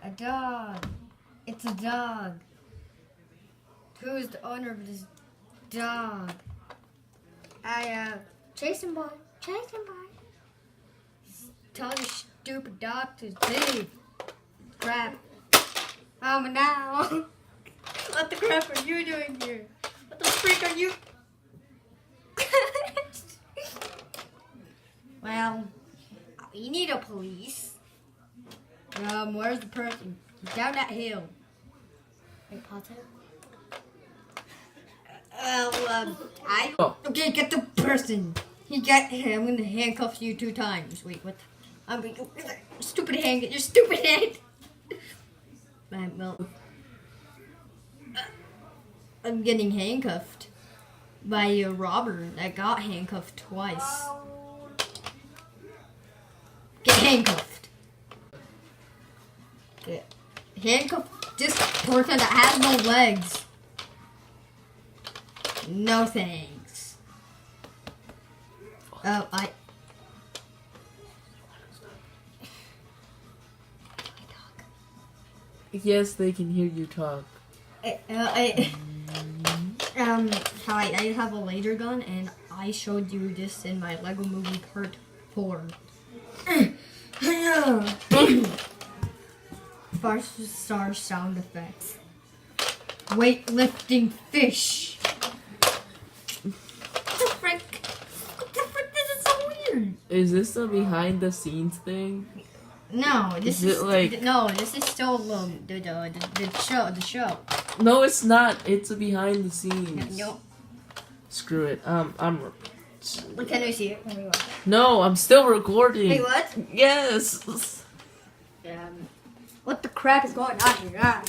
A dog. It's a dog. Who is the owner of this dog? Chase him, boy. Chase him, boy. Tell your stupid dog to leave. Crap. Oh, now. What the crap are you doing here? What the freak are you? Well, we need a police. Where's the person? He's down that hill. Wait, pause it. Okay, get the person. I'm gonna handcuff you 2 times. Wait, what? Stupid hand, get your stupid hand. I'm getting handcuffed by a robber that got handcuffed twice. Get handcuffed. Get handcuffed this person that has no legs. No thanks. Oh, Yes, they can hear you talk. I have a laser gun, and I showed you this in my Lego Movie Part 4. 5-star sound effects. Weightlifting fish. What the frick? This is so weird. Is this a behind the scenes thing? No, this is like... no. This is still the show. No, it's not. It's a behind the scenes. No. Screw it. Can I see it? Let me watch it. No, I'm still recording. Wait, what? Yes. What the crap is going on here?